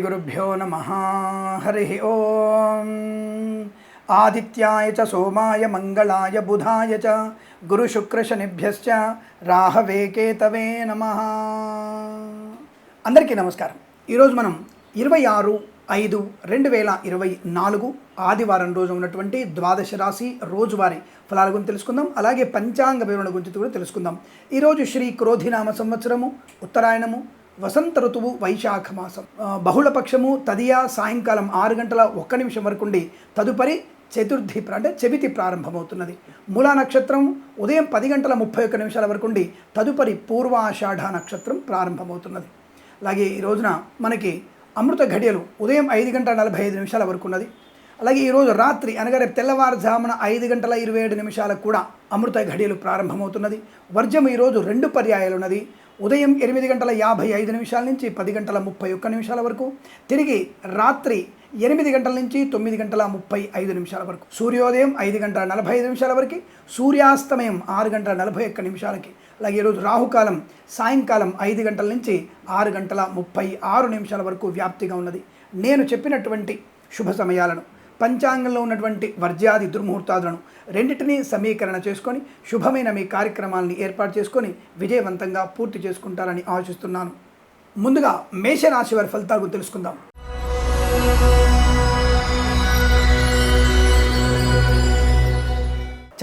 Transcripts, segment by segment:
श्रीगुरुभ्यो नमः। हरिः ओम। आदित्याय च सोमाय मंगलाय बुधाय च गुरुशुक्रशनिभ्यश्च राहवे केतवे नमः। అందరికీ నమస్కారం। ఈరోజు మనం 26/5/2024 ఆదివారం రోజు ఉన్నటువంటి ద్వాదశ రాశి రోజువారీ ఫలాల గురించి తెలుసుకుందాం। అలాగే పంచాంగ వివరణ గురించి కూడా తెలుసుకుందాం। ఈరోజు శ్రీ క్రోధినామ సంవత్సరము ఉత్తరాయణము వసంత ఋతువు వైశాఖ మాసం బహుళపక్షము తదియ సాయంకాలం 6:01 వరకు ఉండి తదుపరి చతుర్థి అంటే చెవితి ప్రారంభమవుతున్నది। మూలా నక్షత్రం ఉదయం 10:31 వరకు ఉండి తదుపరి పూర్వాషాఢ నక్షత్రం ప్రారంభమవుతున్నది। అలాగే ఈ రోజున మనకి అమృత ఘడియలు ఉదయం 5:45 వరకు ఉన్నది। అలాగే ఈరోజు రాత్రి అనగా రేపు తెల్లవారుజామున 5:27 కూడా అమృత ఘడియలు ప్రారంభమవుతున్నది। వర్జం ఈరోజు 2 పర్యాయాలు ఉన్నది। ఉదయం 8:55 నుంచి 10:31 వరకు, తిరిగి రాత్రి 8 గంటల నుంచి 9:35 వరకు, సూర్యోదయం 5:45 వరకు, సూర్యాస్తమయం 6:41 అలాగే ఈరోజు రాహుకాలం సాయంకాలం 5 గంటల నుంచి 6:36 వరకు వ్యాప్తిగా ఉన్నది। నేను చెప్పినటువంటి శుభ సమయాలను పంచాంగంలో ఉన్నటువంటి వర్జ్యాది దుర్ముహూర్తాలను రెండింటినీ సమీకరణ చేసుకొని శుభమైన మీ కార్యక్రమాలని ఏర్పాటు చేసుకొని విజయవంతంగా పూర్తి చేసుకుంటారని ఆశిస్తున్నాను। ముందుగా మేషరాశి వారి ఫలితాల గురించి తెలుసుకుందాం।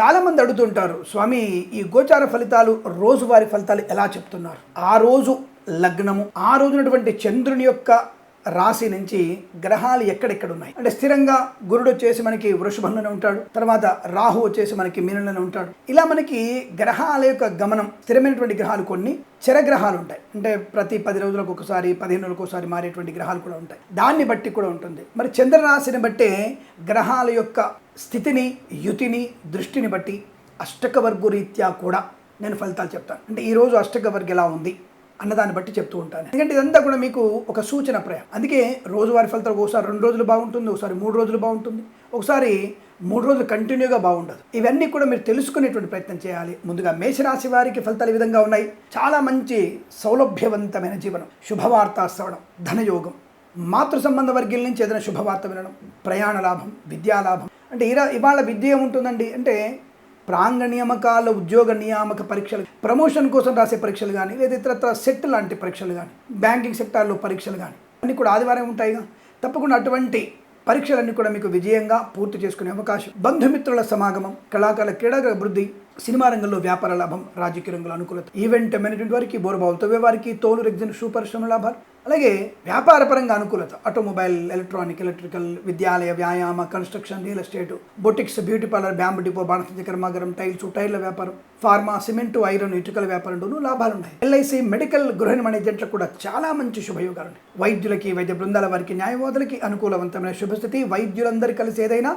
చాలామంది అడుగుతుంటారు, స్వామి ఈ గోచార ఫలితాలు రోజువారి ఫలితాలు ఎలా చెప్తున్నారు? ఆ రోజు లగ్నము, ఆ రోజునటువంటి చంద్రుని యొక్క రాశి నుంచి గ్రహాలు ఎక్కడెక్కడ ఉన్నాయి అంటే స్థిరంగా గురుడు వచ్చేసి మనకి వృషభంలోనే ఉంటాడు, తర్వాత రాహు వచ్చేసి మనకి మీనంలోనే ఉంటాడు। ఇలా మనకి గ్రహాల యొక్క గమనం, స్థిరమైనటువంటి గ్రహాలు కొన్ని చరగ్రహాలు ఉంటాయి, అంటే ప్రతి 10 రోజులకు ఒకసారి 15 రోజులకు ఒకసారి మారేటువంటి గ్రహాలు కూడా ఉంటాయి, దాన్ని బట్టి కూడా ఉంటుంది। మరి చంద్రరాశిని బట్టే గ్రహాల యొక్క స్థితిని యుతిని దృష్టిని బట్టి అష్టక వర్గు రీత్యా కూడా నేను ఫలితాలు చెప్తాను। అంటే ఈరోజు అష్టక వర్గం ఎలా ఉంది అన్నదాన్ని బట్టి చెప్తూ ఉంటాను, ఎందుకంటే ఇదంతా కూడా మీకు ఒక సూచన ప్రయం। అందుకే రోజువారి ఫలితాలు ఒకసారి 2 రోజులు బాగుంటుంది, ఒకసారి 3 రోజులు బాగుంటుంది, ఒకసారి 3 రోజులు కంటిన్యూగా బాగుండదు। ఇవన్నీ కూడా మీరు తెలుసుకునేటువంటి ప్రయత్నం చేయాలి। ముందుగా మేషరాశి వారికి ఫలితాలు ఈ విధంగా ఉన్నాయి। చాలా మంచి సౌలభ్యవంతమైన జీవనం, శుభవార్త శ్రవణం, ధనయోగం, మాతృ సంబంధ వర్గీయుల నుంచి ఏదైనా శుభవార్త వినడం, ప్రయాణ లాభం, విద్యాలాభం। అంటే ఇవాళ విద్య ఏముంటుందండి అంటే ప్రాంగ నియామకాల ఉద్యోగ నియామక పరీక్షలు, ప్రమోషన్ కోసం రాసే పరీక్షలు కానీ, లేదా ఇతరత్ర సెట్ లాంటి పరీక్షలు కానీ, బ్యాంకింగ్ సెక్టార్లో పరీక్షలు కానీ అన్నీ కూడా ఆదివారం ఉంటాయిగా। తప్పకుండా అటువంటి పరీక్షలన్నీ కూడా మీకు విజయంగా పూర్తి చేసుకునే అవకాశం, బంధుమిత్రుల సమాగమం, కళాకారుల క్రీడా అభివృద్ధి, సినిమా రంగంలో వ్యాపార లాభం, రాజకీయ రంగంలో అనుకూలత, ఈవెంట్ మేనేజ్మెంట్ వారికి, బోరుబావులతో వారికి, తోలు రెగ్జిన్ షూ పరిశ్రమ లాభాలు, అలాగే వ్యాపార పరంగా అనుకూలత, ఆటోమొబైల్, ఎలక్ట్రానిక్, ఎలక్ట్రికల్, విద్యాలయ, వ్యాయామ, construction, real estate, boutiques, beauty parlour, bamboo depot, బాణసంచ కర్మాగారం, టైల్స్, టైర్ల వ్యాపారం, ఫార్మా, సిమెంటు, ఐరన్, ఇటుకల వ్యాపారంలోనూ లాభాలు ఉన్నాయి। ఎల్ఐసి, మెడికల్, గృహ నిర్మాణ ఏజెంట్లకు కూడా చాలా మంచి శుభయోగాలు ఉన్నాయి। వైద్యులకి, వైద్య బృందాల వారికి, న్యాయవాదులకి అనుకూలవంతమైన శుభస్థితి, వైద్యులందరూ కలిసి ఏదైనా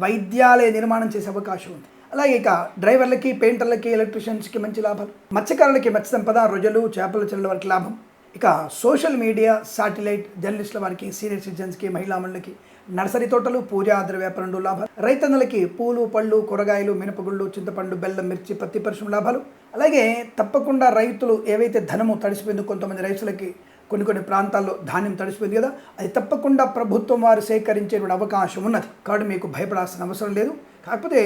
వైద్యాలయ నిర్మాణం చేసే అవకాశం ఉంది। అలాగే ఇక డ్రైవర్లకి, పెయింటర్లకి, ఎలక్ట్రీషియన్స్కి మంచి లాభాలు, మత్స్యకారులకి మత్స్య సంపద, రొయ్యలు, చేపల చెరువుల వారికి లాభం। ఇక సోషల్ మీడియా, శాటిలైట్, జర్నలిస్టుల వారికి, సీనియర్ సిటిజన్స్కి, మహిళా మండలికి, నర్సరీ తోటలు, పూజా ద్రవ్య వ్యాపారంలో లాభాలు, రైతన్నలకి పూలు, పళ్ళు, కూరగాయలు, మినపగుళ్ళు, చింతపండు, బెల్లం, మిర్చి, పత్తి పరిశ్రమ లాభాలు। అలాగే తప్పకుండా రైతులు ఏవైతే ధనము తడిసిపోయిందో, కొంతమంది రైతులకి కొన్ని ప్రాంతాల్లో ధాన్యం తడిసిపోయింది కదా, అది తప్పకుండా ప్రభుత్వం వారు సేకరించేటువంటి అవకాశం ఉన్నది। కాబట్టి మీకు భయపడాల్సిన అవసరం లేదు। కాకపోతే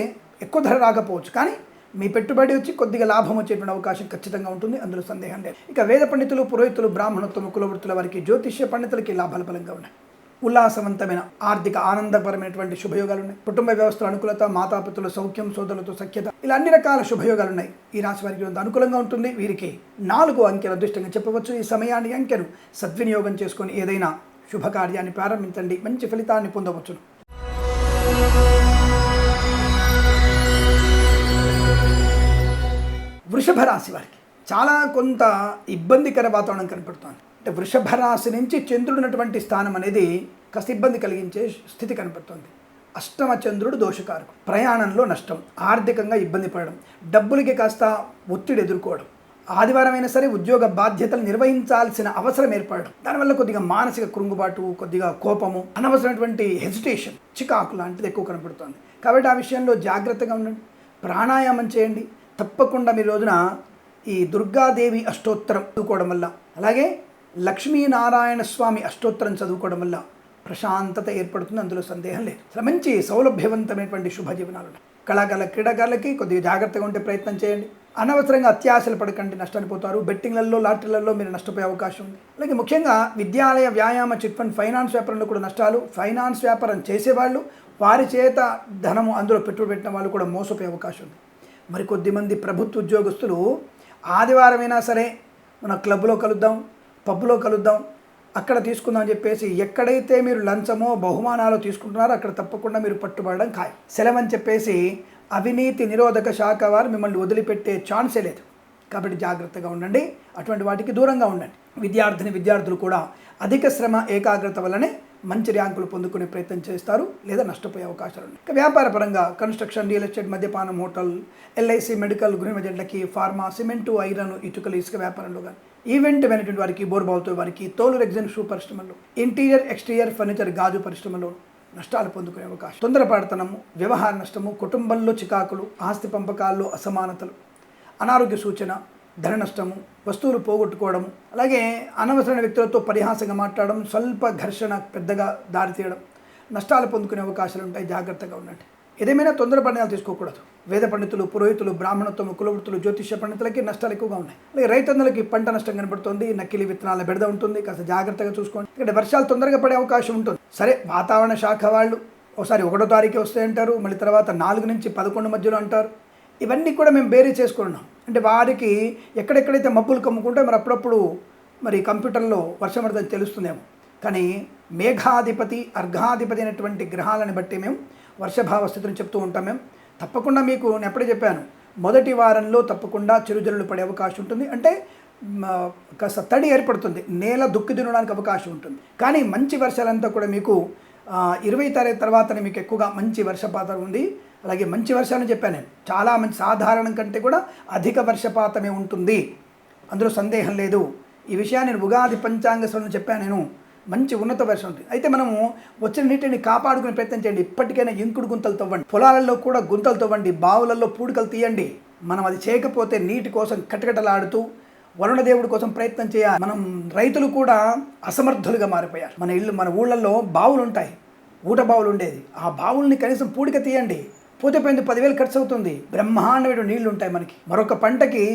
ఎక్కువ ధర రాకపోవచ్చు, కానీ మీ పెట్టుబడి వచ్చి కొద్దిగా లాభం వచ్చేటువంటి అవకాశం ఖచ్చితంగా ఉంటుంది, అందులో సందేహం లేదు। ఇక వేద పండితులు, పురోహితులు, బ్రాహ్మణోత్తమ కులవృత్తుల వారికి, జ్యోతిష్య పండితులకి లాభాల బలంగా ఉన్నాయి। ఉల్లాసవంతమైన ఆర్థిక ఆనందపరమైనటువంటి శుభయోగాలు ఉన్నాయి। కుటుంబ వ్యవస్థల అనుకూలత, మాతాపితుల సౌఖ్యం, సోదరులతో సఖ్యత, ఇలా అన్ని రకాల శుభయోగాలు ఉన్నాయి। ఈ రాశి వారికి అనుకూలంగా ఉంటుంది। వీరికి 4 అంకెలు అదృష్టంగా చెప్పవచ్చు। ఈ సమయాన్ని అంకెను సద్వినియోగం చేసుకొని ఏదైనా శుభకార్యాన్ని ప్రారంభించండి, మంచి ఫలితాన్ని పొందవచ్చు। వృషభ రాశి వారికి చాలా కొంత ఇబ్బందికర వాతావరణం కనపడుతుంది। అంటే వృషభ రాశి నుంచి చంద్రుడు ఉన్నటువంటి స్థానం అనేది కాస్త ఇబ్బంది కలిగించే స్థితి కనపడుతుంది। అష్టమ చంద్రుడు దోషకారకుడు, ప్రయాణంలో నష్టం, ఆర్థికంగా ఇబ్బంది పడడం, డబ్బులకి కాస్త ఒత్తిడి ఎదుర్కోవడం, ఆదివారం అయినా సరే ఉద్యోగ బాధ్యతలు నిర్వహించాల్సిన అవసరం ఏర్పడడం, దానివల్ల కొద్దిగా మానసిక కృంగుబాటు, కొద్దిగా కోపము, అనవసరమైనటువంటి హెసిటేషన్, చికాకు లాంటిది ఎక్కువ కనపడుతుంది। కాబట్టి ఆ విషయంలో జాగ్రత్తగా ఉండండి, ప్రాణాయామం చేయండి। తప్పకుండా మీ రోజున ఈ దుర్గాదేవి అష్టోత్తరం చదువుకోవడం వల్ల, అలాగే లక్ష్మీనారాయణ స్వామి అష్టోత్తరం చదువుకోవడం వల్ల ప్రశాంతత ఏర్పడుతుంది, అందులో సందేహం లేదు. అసలు మంచి సౌలభ్యవంతమైనటువంటి శుభజీవనాలు ఉన్నాయి. కళాకారుల క్రీడాకారులకి కొద్దిగా జాగ్రత్తగా ఉంటే ప్రయత్నం చేయండి. అనవసరంగా అత్యాశలు పడకండి, నష్టాన్ని పోతారు. బెట్టింగ్లలో లాటరీలలో మీరు నష్టపోయే అవకాశం ఉంది. అలాగే ముఖ్యంగా విద్యాలయ, వ్యాయామ, చిట్ ఫండ్, ఫైనాన్స్ వ్యాపారంలో కూడా నష్టాలు. ఫైనాన్స్ వ్యాపారం చేసేవాళ్ళు, వారి చేత ధనము అందులో పెట్టుబడి పెట్టిన వాళ్ళు కూడా మోసపోయే అవకాశం ఉంది. మరి కొద్దిమంది ప్రభుత్వ ఉద్యోగస్తులు ఆదివారమైనా సరే మన క్లబ్లో కలుద్దాం, పబ్లో కలుద్దాం, అక్కడ తీసుకుందాం అని చెప్పేసి ఎక్కడైతే మీరు లంచమో బహుమానాలు తీసుకుంటున్నారో అక్కడ తప్పకుండా మీరు పట్టుబడడం ఖాయం. సెలవని చెప్పేసి అవినీతి నిరోధక శాఖ వారు మిమ్మల్ని వదిలిపెట్టే ఛాన్సే లేదు. కాబట్టి జాగ్రత్తగా ఉండండి, అటువంటి వాటికి దూరంగా ఉండండి. విద్యార్థులు కూడా అధిక శ్రమ, ఏకాగ్రత వల్లనే మంచి ర్యాంకులు పొందుకునే ప్రయత్నం చేస్తారు, లేదా నష్టపోయే అవకాశాలు ఉన్నాయి. ఇక వ్యాపార పరంగా కన్స్ట్రక్షన్, రియల్ ఎస్టేట్, మద్యపానం, హోటల్, ఎల్ఐసి, మెడికల్, గృహ ఏజెంట్లకి, ఫార్మా, సిమెంటు, ఐరన్, ఇటుకలు, ఇసుక వ్యాపారంలో కానీ, ఈవెంట్ మేనేజ్మెంట్ వారికి, బోర్బావుతో వారికి, తోలు రెగ్జిన్ షూ పరిశ్రమలో, ఇంటీరియర్, ఎక్స్టీరియర్ ఫర్నిచర్, గాజు పరిశ్రమలో నష్టాలు పొందుకునే అవకాశం. తొందరపాటుతనము, వ్యవహార నష్టము, కుటుంబంలో చికాకులు, ఆస్తి పంపకాల్లో అసమానతలు, అనారోగ్య సూచన, ధన నష్టము, వస్తువులు పోగొట్టుకోవడము, అలాగే అనవసరమైన వ్యక్తులతో పరిహాసంగా మాట్లాడడం, స్వల్ప ఘర్షణ పెద్దగా దారితీయడం, నష్టాలు పొందుకునే అవకాశాలు ఉంటాయి. జాగ్రత్తగా ఉండండి. ఏదేమైనా తొందర నిర్ణయాలు తీసుకోకూడదు. వేద పండితులు, పురోహితులు, బ్రాహ్మణత్వము, కులవృత్తులు, జ్యోతిష్య పండితులకి నష్టాలు ఎక్కువగా ఉన్నాయి. అలాగే రైతన్నలకి పంట నష్టం కనబడుతుంది, నకిలీ విత్తనాల బెడద ఉంటుంది, కాస్త జాగ్రత్తగా చూసుకోండి. ఇక్కడ వర్షాలు తొందరగా పడే అవకాశం ఉంటుంది. సరే, వాతావరణ శాఖ వాళ్ళు ఒకసారి 1వ తారీఖు వస్తాయంటారు, మళ్ళీ తర్వాత 4 నుంచి 11 మధ్యలో అంటారు. ఇవన్నీ కూడా మేము బేరీ చేసుకున్నాం. అంటే వారికి ఎక్కడెక్కడైతే మబ్బులు కమ్ముకుంటే మరి అప్పుడప్పుడు మరి కంప్యూటర్లో వర్షం పడుతుంది తెలుస్తుందేమో. కానీ మేఘాధిపతి, అర్ఘాధిపతి అయినటువంటి గ్రహాలను బట్టి మేము వర్షభావ స్థితిని చెప్తూ ఉంటాం. మేము తప్పకుండా మీకు నేను ఎప్పుడే చెప్పాను, మొదటి వారంలో తప్పకుండా చిరుజల్లులు పడే అవకాశం ఉంటుంది. అంటే కాస్త తడి ఏర్పడుతుంది, నేల దుక్కి దున్నడానికి అవకాశం ఉంటుంది. కానీ మంచి వర్షాలంతా కూడా మీకు 20వ తారీఖు తర్వాతనే మీకు ఎక్కువగా మంచి వర్షపాతం ఉంది. అలాగే మంచి వర్షాలని చెప్పాను నేను, చాలా మంచి, సాధారణం కంటే కూడా అధిక వర్షపాతమే ఉంటుంది, అందులో సందేహం లేదు. ఈ విషయాన్ని నేను ఉగాది పంచాంగ శ్రవణంలో చెప్పాను నేను. మంచి ఉన్నత వర్షం ఉంటుంది. అయితే మనము వచ్చిన నీటిని కాపాడుకునే ప్రయత్నం చేయండి. ఇప్పటికైనా ఇంకుడు గుంతలు తవ్వండి, పొలాలలో కూడా గుంతలు తవ్వండి, బావులలో పూడికలు తీయండి. మనం అది చేయకపోతే నీటి కోసం కటకటలాడుతూ వరుణదేవుడి కోసం ప్రయత్నం చేయాలి. మనం రైతులు కూడా అసమర్థులుగా మారిపోయారు. మన ఊళ్ళల్లో బావులు ఉంటాయి, ఊట బావులు ఉండేది. ఆ బావుల్ని కనీసం పూడిక తీయండి, పోతే 10,000 ఖర్చు అవుతుంది. బ్రహ్మాండమైన నీళ్లు ఉంటాయి మనకి. మరొక పంటకి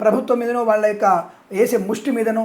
ప్రభుత్వం మీదనో వాళ్ళ యొక్క వేసే ముష్టి మీదనో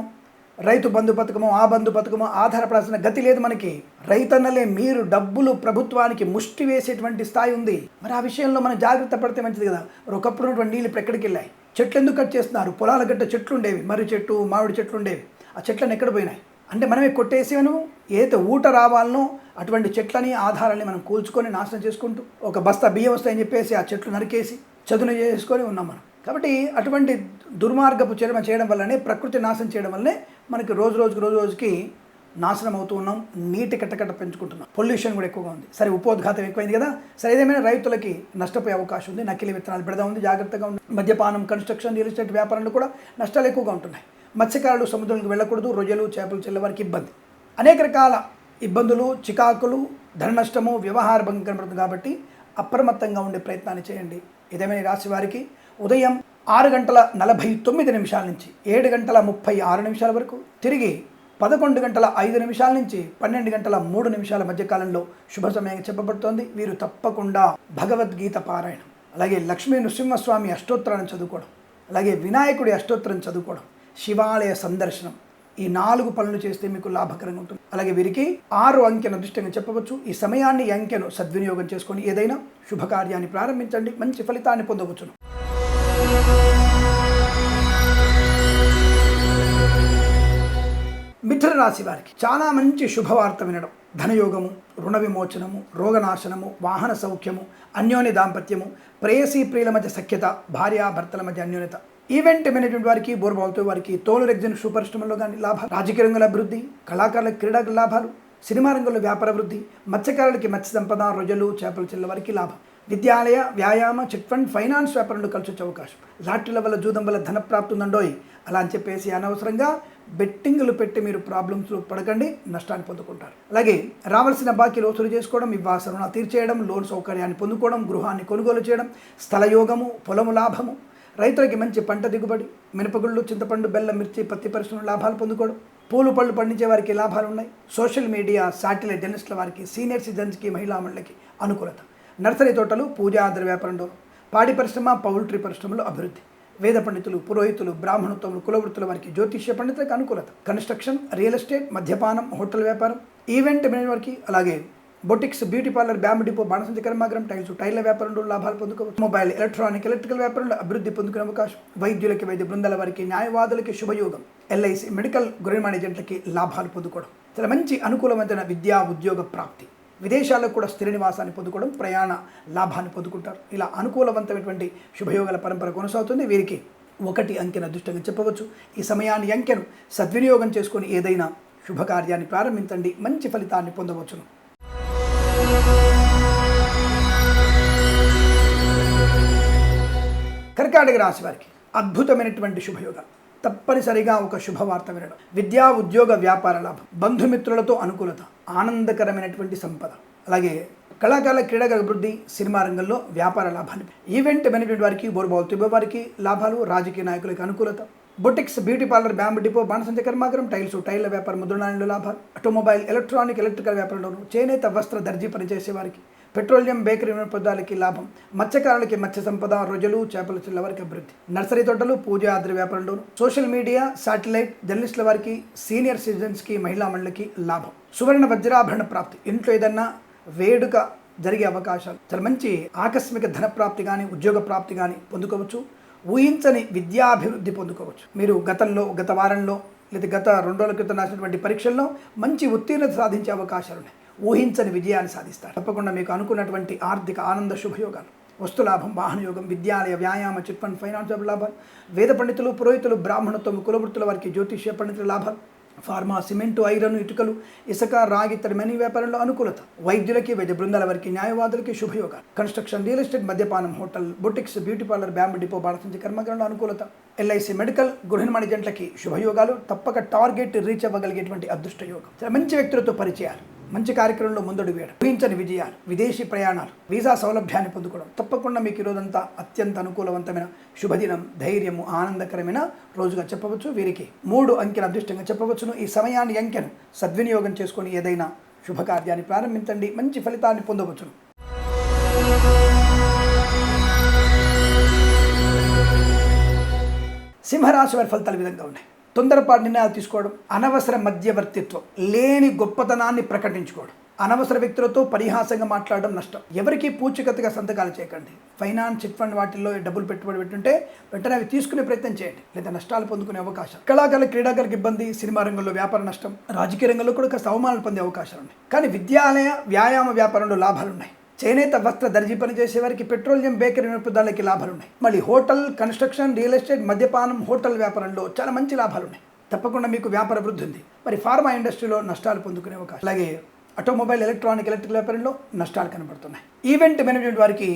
రైతు బంధు పథకమో ఆ బంధు పథకమో ఆధారపడాల్సిన గతి లేదు మనకి. రైతన్నలే మీరు డబ్బులు ప్రభుత్వానికి ముష్టి వేసేటువంటి స్థాయి ఉంది. మరి ఆ విషయంలో మనం జాగ్రత్త పడితే మంచిది కదా. ఒకప్పుడు ఉన్నటువంటి నీళ్ళు ఇప్పుడు ఎక్కడికి వెళ్ళాయి? చెట్లు ఎందుకు కట్ చేస్తున్నారు? పొలాల గట్ట చెట్లు ఉండేవి, మర్రి చెట్టు, మామిడి చెట్లు ఉండేవి. ఆ చెట్లను ఎక్కడ పోయినాయి? అంటే మనమే కొట్టేసేవను. ఏదైతే ఊట రావాలనో అటువంటి చెట్లని, ఆధారాన్ని మనం కూల్చుకొని నాశనం చేసుకుంటూ, ఒక బస్తా బియ్యం వస్తాయని చెప్పేసి ఆ చెట్లు నరికేసి చదును చేసుకొని ఉన్నాం మనం. కాబట్టి అటువంటి దుర్మార్గపు చర్మ చేయడం వల్లనే, ప్రకృతి నాశనం చేయడం వల్లనే మనకి రోజు రోజుకి నాశనం అవుతూ ఉన్నాం. నీటి కట్టకట్ట పెంచుకుంటున్నాం. పొల్యూషన్ కూడా ఎక్కువగా ఉంది. సరే, ఉపోద్ఘాతం ఎక్కువైంది కదా. సరే, ఏదేమైనా రైతులకి నష్టపోయే అవకాశం ఉంది. నకిలీ విత్తనాలు పెడదా ఉంది, జాగ్రత్తగా ఉంది. మద్యపానం, కన్స్ట్రక్షన్, రియల్ ఎస్టేట్ వ్యాపారంలో కూడా నష్టాలు ఎక్కువగా ఉంటున్నాయి. మత్స్యకారులు సముద్రంలోకి వెళ్ళకూడదు, రొయ్యలు, చేపలు చెల్లె వారికి ఇబ్బంది. అనేక రకాల ఇబ్బందులు, చికాకులు, ధన నష్టము, వ్యవహార భంగం కనబడుతుంది. కాబట్టి అప్రమత్తంగా ఉండే ప్రయత్నాన్ని చేయండి. ఏదేమైనా రాశి వారికి ఉదయం 6:49 నుంచి 7:36 వరకు, తిరిగి 11:05 నుంచి 12:03 మధ్య కాలంలో శుభ సమయంగా చెప్పబడుతోంది. వీరు తప్పకుండా భగవద్గీత పారాయణం, అలాగే లక్ష్మీ నృసింహస్వామి అష్టోత్తరాన్ని చదువుకోవడం, అలాగే వినాయకుడి అష్టోత్తరం చదువుకోవడం, శివాలయ సందర్శనం, ఈ 4 పనులు చేస్తే మీకు లాభకరంగా ఉంటుంది. అలాగే వీరికి 6 అంకెను అదృష్టంగా చెప్పవచ్చు. ఈ సమయాన్ని, ఈ అంకెను సద్వినియోగం చేసుకొని ఏదైనా శుభకార్యాన్ని ప్రారంభించండి, మంచి ఫలితాన్ని పొందవచ్చును. మిథున రాశి వారికి చాలా మంచి శుభవార్త వినడం, ధనయోగము, రుణ విమోచనము, రోగనాశనము, వాహన సౌఖ్యము, అన్యోన్య దాంపత్యము, ప్రేయసీ ప్రియుల మధ్య సఖ్యత, భార్యాభర్తల మధ్య అన్యోన్యత, ఈవెంట్ మేనేజ్మెంట్ వారికి, బోర్బావుతో వారికి, తోలు రెగ్జిన్ షూ పరిశ్రమలో కానీ లాభాలు, రాజకీయ రంగంలో అభివృద్ధి, కళాకారుల క్రీడా లాభాలు, సినిమా రంగంలో వ్యాపార వృద్ధి, మత్స్యకారులకి మత్స్య సంపద, రొయ్యలు, చేపలు చెల్ల వారికి లాభం, విద్యాలయ, వ్యాయామ, చిట్ ఫండ్, ఫైనాన్స్ వ్యాపారంలో కలిసి వచ్చే అవకాశం, లాటరీల వల్ల, జూదం వల్ల ధనప్రాప్తి ఉందండోయ్ అలా అని చెప్పేసి అనవసరంగా బెట్టింగులు పెట్టి మీరు ప్రాబ్లమ్స్లో పడకండి, నష్టాన్ని పొందుకుంటారు. అలాగే రావాల్సిన బాకీలు వసూలు చేసుకోవడం, ఇవ్వాల్సిన రుణాలు తీర్చేయడం, లోన్ సౌకర్యాన్ని పొందుకోవడం, గృహాన్ని కొనుగోలు చేయడం, స్థలయోగము, పొలము లాభము, రైతులకి మంచి పంట దిగుబడి, మినపగుళ్ళు, చింతపండు, బెల్లం, మిర్చి, పత్తి పరిశ్రమ లాభాలు పొందుకోవడం, పూలు పళ్ళు పండించే వారికి లాభాలు ఉన్నాయి. సోషల్ మీడియా, శాటిలైట్ జర్నలిస్టుల వారికి, సీనియర్ సిటిజన్స్కి, మహిళా మండలికి అనుకూలత. నర్సరీ తోటలు, పూజా ఆధార వ్యాపారంలో, పాడి పరిశ్రమ, పౌల్ట్రీ పరిశ్రమలో అభివృద్ధి. వేద పండితులు, పురోహితులు, బ్రాహ్మణత్వములు, కులవృత్తుల వారికి, జ్యోతిష్య పండితులకు అనుకూలత. కన్స్ట్రక్షన్, రియల్ ఎస్టేట్, మద్యపానం, హోటల్ వ్యాపారం, ఈవెంట్ మేనేజ్ వారికి, అలాగే boutiques, beauty parlour, bamboo depot, బాణసంచి కర్మాగారం, టైర్ల వ్యాపారంలో లాభాలు పొందుకోవచ్చు. మొబైల్, ఎలక్ట్రికల్ వ్యాపారంలో అభివృద్ధి పొందుకునే అవకాశం. వైద్యులకి, వైద్య బృందాల వారికి, న్యాయవాదులకి శుభయోగం. ఎల్ఐసి, మెడికల్, గవర్నమెంట్ ఏజెంట్లకి లాభాలు పొందుకోవడం. చాలా మంచి అనుకూలమైన విద్యా ఉద్యోగ ప్రాప్తి. విదేశాల్లో కూడా స్థిర నివాసాన్ని పొందుకోవడం, ప్రయాణ లాభాన్ని పొందుకుంటారు. ఇలా అనుకూలవంతమైనటువంటి శుభయోగాల పరంపర కొనసాగుతుంది. వీరికి 1 అంకెను అదృష్టంగా చెప్పవచ్చు. ఈ సమయాన్ని అంకెను సద్వినియోగం చేసుకొని ఏదైనా శుభకార్యాన్ని ప్రారంభించండి, మంచి ఫలితాన్ని పొందవచ్చును. కర్కాటక రాశి వారికి అద్భుతమైనటువంటి శుభయోగాలు. తప్పనిసరిగా ఒక శుభవార్త వినడం, విద్యా ఉద్యోగ వ్యాపార లాభం, బంధుమిత్రులతో అనుకూలత, ఆనందకరమైనటువంటి సంపద. అలాగే కళాకారుల, క్రీడాకారుల అభివృద్ధి, సినిమా రంగంలో వ్యాపార లాభాన్ని. ఈవెంట్ మేనేజ్మెంట్ వారికి, బోర్బాల్ వారికి లాభాలు. రాజకీయ నాయకులకి అనుకూలత. Boutiques, beauty parlour, bamboo depot, బాణసంచి కర్మాగారం, టైర్ల వ్యాపారం, ముద్రణాలలో లాభాలు. ఆటోమొబైల్, ఎలక్ట్రికల్ వ్యాపారంలోను, చేనేత, వస్త్ర, దర్జీ పనిచేసే వారికి, పెట్రోలియం, బేకరీ పదార్థాలకి లాభం. మత్స్యకారులకి మత్స్య సంపద, రొయ్యలు, చేపల చిల్ల వారికి అభివృద్ధి. నర్సరీ తోటలు, పూజ ఆధార వ్యాపారంలోను, సోషల్ మీడియా, శాటిలైట్ జర్నలిస్టుల వారికి, సీనియర్ సిటిజన్స్కి, మహిళా మండలికి లాభం. సువర్ణ వజ్రాభరణ ప్రాప్తి. ఇంట్లో ఏదన్నా వేడుక జరిగే అవకాశాలు. చాలా మంచి ఆకస్మిక ధన ప్రాప్తి కానీ, ఉద్యోగ ప్రాప్తి కానీ పొందుకోవచ్చు. ఊహించని విద్యాభివృద్ధి పొందుకోవచ్చు. మీరు గత వారంలో లేదా గత 2 రోజుల క్రితం రాసినటువంటి పరీక్షల్లో మంచి ఉత్తీర్ణత సాధించే అవకాశాలు ఉన్నాయి. ఊహించని విజయాన్ని సాధిస్తారు. తప్పకుండా మీకు అనుకున్నటువంటి ఆర్థిక ఆనంద శుభయోగాలు, వస్తులాభం, వాహన యోగం, విద్యాలయ, వ్యాయామ, చిట్ ఫండ్, ఫైనాన్స్ లాభాలు. వేద పండితులు, పురోహితులు, బ్రాహ్మణత్వం, కులవృత్తుల వారికి, జ్యోతిష్య పండితుల లాభాలు. ఫార్మా, సిమెంటు, ఐరన్, ఇటుకలు, ఇసుక, రాగి, మనీ వ్యాపారంలో అనుకూలత. వైద్యులకి, వైద్య బృందాల వారికి, న్యాయవాదులకి శుభయోగాలు. కన్స్ట్రక్షన్, రియల్ ఎస్టేట్, మద్యపానం, hotel, boutiques, beauty parlour, bamboo depot, బాణసంచి కర్మాగారంలో అనుకూలత. ఎల్ఐసి, మెడికల్, గృహిణి ఏజెంట్లకి శుభయోగాలు. తప్పక టార్గెట్ రీచ్ అవ్వగలిగేటువంటి అదృష్ట యోగం. చాలా మంచి వ్యక్తులతో పరిచయాలు, మంచి కార్యక్రమంలో ముందడుగు వేయడం, ఊహించని విజయాలు, విదేశీ ప్రయాణాలు, వీసా సౌలభ్యాన్ని పొందుకోవడం. తప్పకుండా మీకు ఈరోజంతా అత్యంత అనుకూలవంతమైన శుభదినం, ధైర్యము, ఆనందకరమైన రోజుగా చెప్పవచ్చు. వీరికి 3 అంకెను అదృష్టంగా చెప్పవచ్చును. ఈ సమయాన్ని అంకెను సద్వినియోగం చేసుకొని ఏదైనా శుభకార్యాన్ని ప్రారంభించండి, మంచి ఫలితాన్ని పొందవచ్చును. సింహరాశి వారి ఫలితాలు ఈ విధంగా ఉన్నాయి. తొందరపాటు నిర్ణయాలు తీసుకోవడం, అనవసర మధ్యవర్తిత్వం, లేని గొప్పతనాన్ని ప్రకటించుకోవడం, అనవసర వ్యక్తులతో పరిహాసంగా మాట్లాడడం నష్టం. ఎవరికి పూచికత్తుగా సంతకాలు చేయకండి. ఫైనాన్స్, చిట్ ఫండ్ వాటిల్లో డబ్బులు పెట్టుబడి పెట్టుంటే వెంటనే అవి తీసుకునే ప్రయత్నం చేయండి, లేదా నష్టాలు పొందుకునే అవకాశం. కళాకారుల, క్రీడాకారులకు ఇబ్బంది, సినిమా రంగంలో వ్యాపార నష్టం, రాజకీయ రంగంలో కూడా కాస్త అవమానాలు పొందే అవకాశాలు ఉన్నాయి. కానీ విద్యాలయ, వ్యాయామ వ్యాపారంలో లాభాలు ఉన్నాయి. చేనేత, వస్త్ర, దర్జీ పనిచేసే వారికి, పెట్రోలియం, బేకరీ పదార్థాలకి లాభాలు ఉన్నాయి. మళ్ళీ హోటల్, కన్స్ట్రక్షన్, రియల్ ఎస్టేట్, మద్యపానం, హోటల్ వ్యాపారంలో చాలా మంచి లాభాలు ఉన్నాయి. తప్పకుండా మీకు వ్యాపార వృద్ధి ఉంది. మరి ఫార్మా ఇండస్ట్రీలో నష్టాలు పొందుకునే అవకాశం. అలాగే ఆటోమొబైల్, ఎలక్ట్రికల్ వ్యాపారంలో నష్టాలు కనబడుతున్నాయి. ఈవెంట్ మేనేజ్మెంట్ వారికి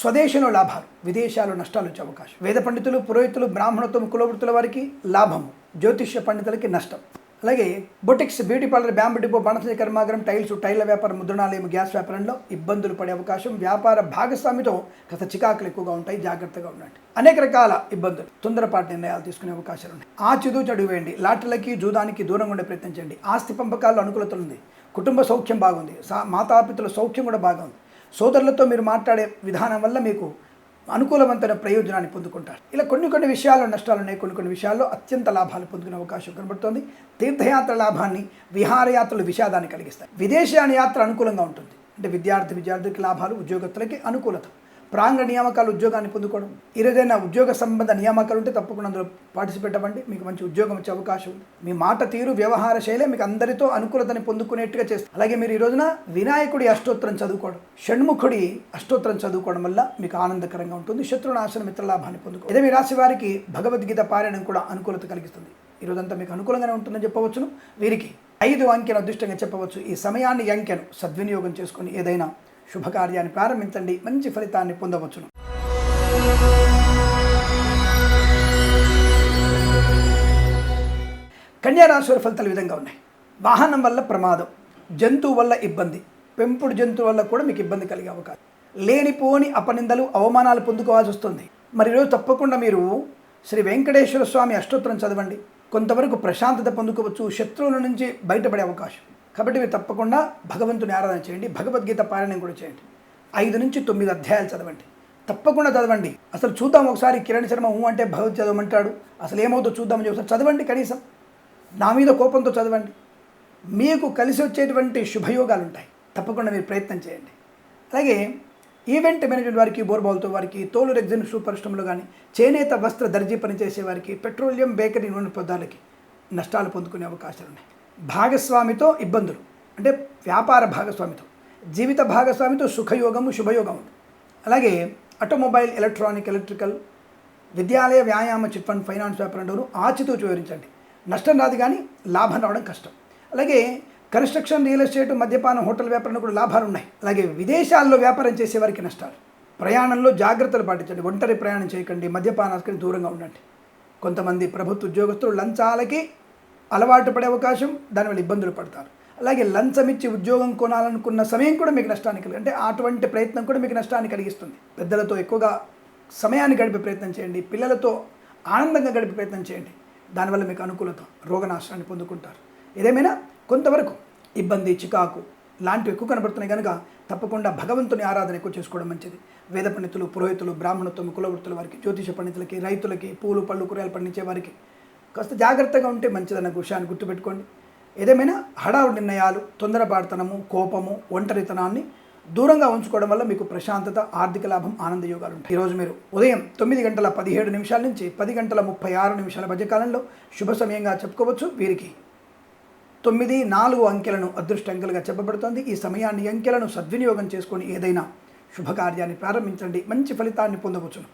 స్వదేశంలో లాభాలు, విదేశాల్లో నష్టాలు వచ్చే అవకాశం. వేద పండితులు, పురోహితులు, బ్రాహ్మణత్వం, కులవృత్తుల వారికి లాభము, జ్యోతిష్య పండితులకి నష్టం. అలాగే boutiques, beauty parlour, bamboo depot, బాణసంచి కర్మాగారం, టైర్ల వ్యాపారం, ముద్రణాలయం, గ్యాస్ వ్యాపారంలో ఇబ్బందులు పడే అవకాశం. వ్యాపార భాగస్వామితో కాస్త చికాకులు ఎక్కువగా ఉంటాయి, జాగ్రత్తగా ఉండండి. అనేక రకాల ఇబ్బందులు, తొందరపాటు నిర్ణయాలు తీసుకునే అవకాశాలు ఉన్నాయి. ఆచితూచి అడుగువేయండి. లాటరీలకి, జూదానికి దూరంగా ఉండే ప్రయత్నం చేయండి. ఆస్తి పంపకాల్లో అనుకూలత ఉంది. కుటుంబ సౌఖ్యం బాగుంది. మాతాపితల సౌఖ్యం కూడా బాగుంది. సోదరులతో మీరు మాట్లాడే విధానం వల్ల మీకు అనుకూలవంతమైన ప్రయోజనాన్ని పొందుకుంటారు. ఇలా కొన్ని విషయాల్లో నష్టాలు ఉన్నాయి, కొన్ని విషయాల్లో అత్యంత లాభాలు పొందుకునే అవకాశం కనబడుతోంది. తీర్థయాత్ర లాభాన్ని, విహారయాత్రలు విషాదాన్ని కలిగిస్తాయి. విదేశీయాన యాత్ర అనుకూలంగా ఉంటుంది. అంటే విద్యార్థికి లాభాలు, ఉద్యోగస్తులకి అనుకూలత. ప్రాంగణ నియామకాలు, ఉద్యోగాన్ని పొందుకోవడం. ఏదైనా ఉద్యోగ సంబంధ నియామకాలు ఉంటే తప్పకుండా అందులో పార్టిసిపేట్ అవ్వండి, మీకు మంచి ఉద్యోగం వచ్చే అవకాశం ఉంది. మీ మాట తీరు, వ్యవహార శైలి మీకు అందరితో అనుకూలతని పొందుకునేట్టుగా చేస్తారు. అలాగే మీరు ఈ రోజున వినాయకుడి అష్టోత్తరం చదువుకోవడం, షణ్ముఖుడి అష్టోత్తరం చదువుకోవడం వల్ల మీకు ఆనందకరంగా ఉంటుంది. శత్రునాశన, మిత్రలాభాన్ని పొందుకోవడం. ఇదే మీ రాశి వారికి భగవద్గీత పారాయణం కూడా అనుకూలత కలిగిస్తుంది. ఈ రోజంతా మీకు అనుకూలంగానే ఉంటుందని చెప్పవచ్చును. వీరికి 5 అంకెను అదృష్టంగా చెప్పవచ్చు. ఈ సమయాన్ని, అంకెను సద్వినియోగం చేసుకొని ఏదైనా శుభకార్యాన్ని ప్రారంభించండి, మంచి ఫలితాన్ని పొందవచ్చును. కన్యా రాశి వారి ఫలితాలు ఈ విధంగా ఉన్నాయి. వాహనం వల్ల ప్రమాదం, జంతువు వల్ల ఇబ్బంది, పెంపుడు జంతువు వల్ల కూడా మీకు ఇబ్బంది కలిగే అవకాశం. లేనిపోని అపనిందలు, అవమానాలు పొందుకోవాల్సి వస్తుంది. మరి ఈరోజు తప్పకుండా మీరు శ్రీ వెంకటేశ్వర స్వామి అష్టోత్తరం చదవండి. కొంతవరకు ప్రశాంతత పొందుకోవచ్చు, శత్రువుల నుంచి బయటపడే అవకాశం. కాబట్టి మీరు తప్పకుండా భగవంతుని ఆరాధన చేయండి, భగవద్గీత పారాయణం కూడా చేయండి. 5 నుంచి 9 అధ్యాయాలు చదవండి, తప్పకుండా చదవండి. అసలు చూద్దాం ఒకసారి, కిరణ్ శర్మ అంటే భగవద్ చదవమంటాడు, అసలు ఏమవుతుందో చూద్దామని ఒకసారి చదవండి. కనీసం నా మీద కోపంతో చదవండి, మీకు కలిసి వచ్చేటువంటి శుభయోగాలు ఉంటాయి. తప్పకుండా మీరు ప్రయత్నం చేయండి. అలాగే ఈవెంట్ మేనేజ్మెంట్ వారికి, బోర్బాల్తో వారికి, తోలు రెగ్జిన్ షూ పరిశ్రమలు కానీ, చేనేత వస్త్ర దర్జీ పనిచేసే వారికి, పెట్రోలియం బేకరీ నూనె పదార్థాలకి నష్టాలు పొందుకునే అవకాశాలు ఉన్నాయి. భాగస్వామితో ఇబ్బందులు, అంటే వ్యాపార భాగస్వామితో, జీవిత భాగస్వామితో సుఖయోగము, శుభయోగం ఉంది. అలాగే ఆటోమొబైల్, ఎలక్ట్రికల్, విద్యాలయ, వ్యాయామ, చిట్ ఫండ్, ఫైనాన్స్ వ్యాపారంలోనూ ఆచితూచి వివరించండి. నష్టం రాదు కానీ లాభం రావడం కష్టం. అలాగే కన్స్ట్రక్షన్, రియల్ ఎస్టేట్, మద్యపానం, హోటల్ వ్యాపారంలో కూడా లాభాలు ఉన్నాయి. అలాగే విదేశాల్లో వ్యాపారం చేసేవారికి నష్టాలు. ప్రయాణంలో జాగ్రత్తలు పాటించండి, ఒంటరి ప్రయాణం చేయకండి, మద్యపానానికి దూరంగా ఉండండి. కొంతమంది ప్రభుత్వ ఉద్యోగస్తులు లంచాలకి అలవాటు పడే అవకాశం, దానివల్ల ఇబ్బందులు పడతారు. అలాగే లంచం ఇచ్చి ఉద్యోగం కొనాలనుకున్న సమయం కూడా మీకు నష్టాన్ని కలిగి, అంటే అటువంటి ప్రయత్నం కూడా మీకు నష్టాన్ని కలిగిస్తుంది. పెద్దలతో ఎక్కువగా సమయాన్ని గడిపే ప్రయత్నం చేయండి, పిల్లలతో ఆనందంగా గడిపే ప్రయత్నం చేయండి. దానివల్ల మీకు అనుకూలత, రోగనాశనాన్ని పొందుకుంటారు. ఏదేమైనా కొంతవరకు ఇబ్బంది, చికాకు లాంటివి ఎక్కువ కనబడుతున్నాయి కనుక తప్పకుండా భగవంతుని ఆరాధన ఎక్కువ చేసుకోవడం మంచిది. వేద పండితులు, పురోహితులు, బ్రాహ్మణత్వం, కులవృత్తుల వారికి, జ్యోతిష పండితులకి, రైతులకి, పూలు పళ్ళు కూరగాయలు పండించే వారికి కాస్త జాగ్రత్తగా ఉంటే మంచిదన్న విషయాన్ని గుర్తుపెట్టుకోండి. ఏదేమైనా హడావుడి నిర్ణయాలు, తొందరపాటుతనము, కోపము, ఒంటరితనాన్ని దూరంగా ఉంచుకోవడం వల్ల మీకు ప్రశాంతత, ఆర్థిక లాభం, ఆనంద యోగాలు ఉంటాయి. ఈరోజు మీరు ఉదయం 9:17 నుంచి 10:36 మధ్యకాలంలో శుభ సమయంగా చెప్పుకోవచ్చు. వీరికి 9, 4 అంకెలను అదృష్ట అంకెలుగా చెప్పబడుతోంది. ఈ సమయాన్ని, అంకెలను సద్వినియోగం చేసుకొని ఏదైనా శుభకార్యాన్ని ప్రారంభించండి, మంచి ఫలితాన్ని పొందవచ్చును.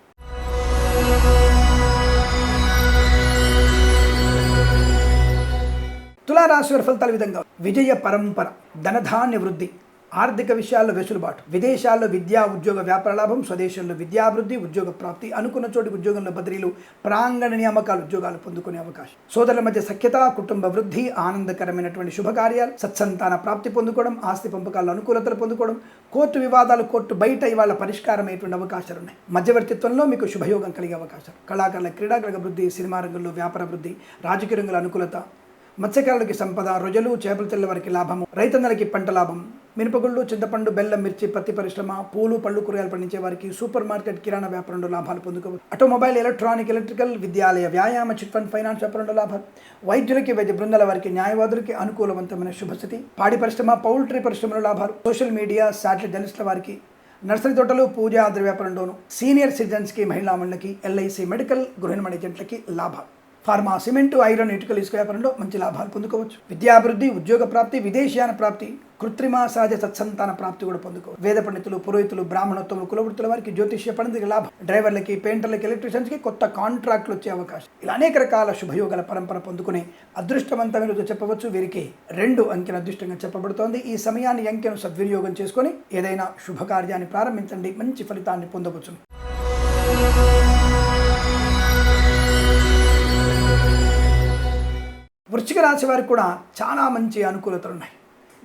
తులారాశి వారి ఫలితాల విధంగా: విజయ పరంపర, ధనధాన్య వృద్ధి, ఆర్థిక విషయాల్లో వెసులుబాటు, విదేశాల్లో విద్యా, ఉద్యోగ, వ్యాపార లాభం, స్వదేశంలో విద్యాభివృద్ధి, ఉద్యోగ ప్రాప్తి, అనుకున్న చోటికి ఉద్యోగంలో బదిలీలు, ప్రాంగణ నియామకాలు, ఉద్యోగాలు పొందుకునే అవకాశం, సోదరుల మధ్య సఖ్యత, కుటుంబ వృద్ధి, ఆనందకరమైనటువంటి శుభకార్యాలు, సత్సంతాన ప్రాప్తి పొందుకోవడం, ఆస్తి పంపకాల్లో అనుకూలతలు పొందుకోవడం, కోర్టు వివాదాలు కోర్టు బయట ఇవాళ పరిష్కారమైనటువంటి అవకాశాలు ఉన్నాయి. మధ్యవర్తిత్వంలో మీకు శుభయోగం కలిగే అవకాశాలు, కళాకారుల, క్రీడాకారుల వృద్ధి, సినిమా రంగంలో వ్యాపార వృద్ధి, రాజకీయ రంగంలో అనుకూలత, మత్స్యకారులకి సంపద, రొయ్యలు, చేపల తెల్ల వారికి లాభము, రైతన్నలకి పంట లాభం, మినపగుళ్ళు, చింతపండు, బెల్లం, మిర్చి, పత్తి పరిశ్రమ, పూలు పళ్ళు కూరగాయలు పండించే వారికి, సూపర్ మార్కెట్, కిరాణా వ్యాపారంలో లాభాలు పొందుకోవచ్చు. ఆటోమొబైల్, ఎలక్ట్రికల్, విద్యాలయ, వ్యాయామ, చిట్ ఫండ్, ఫైనాన్స్ వ్యాపారంలో లాభాలు, వైద్యులకి, వైద్య బృందాల వారికి, న్యాయవాదులకి అనుకూలవంతమైన శుభస్థితి, పాడి పరిశ్రమ, పౌల్ట్రీ పరిశ్రమలో లాభాలు, సోషల్ మీడియా, శాటిలైట్ జర్నలిస్టుల వారికి, నర్సరీ తోటలు, పూజా ద్రవ్య వ్యాపారంలోను, సీనియర్ సిటిజన్స్కి, మహిళా మండలికి, ఎల్ఐసి మెడికల్, గృహ నిర్మాణ ఏజెంట్లకి లాభాలు, ఫార్మా, సిమెంటు, ఐరన్, ఇటుకలు, ఇసుక వ్యాపారంలో మంచి లాభాలు పొందుకోవచ్చు. విద్యాభివృద్ధి, ఉద్యోగ ప్రాప్తి, విదేశీయాన ప్రాప్తి, కృత్రిమ, సహజ సత్సంతాన ప్రాప్తి కూడా పొందుకోవచ్చు. వేద పండితులు, పురోహితులు, బ్రాహ్మణత్వం, కులవృత్తుల వారికి, జ్యోతిష్య పండితులకి లాభం, డ్రైవర్లకి, పెయింటర్లకి, ఎలక్ట్రీషియన్స్కి కొత్త కాంట్రాక్ట్లు వచ్చే అవకాశం. ఇలా అనేక రకాల శుభయోగాల పరంపర పొందుకునే అదృష్టవంతమైన రోజు చెప్పవచ్చు. వీరికి 2 అంకెల అదృష్టంగా చెప్పబడుతోంది. ఈ సమయాన్ని, అంకెను సద్వినియోగం చేసుకొని ఏదైనా శుభకార్యాన్ని ప్రారంభించండి, మంచి ఫలితాన్ని పొందవచ్చు. వృశ్చిక రాశి వారికి కూడా చాలా మంచి అనుకూలతలు ఉన్నాయి.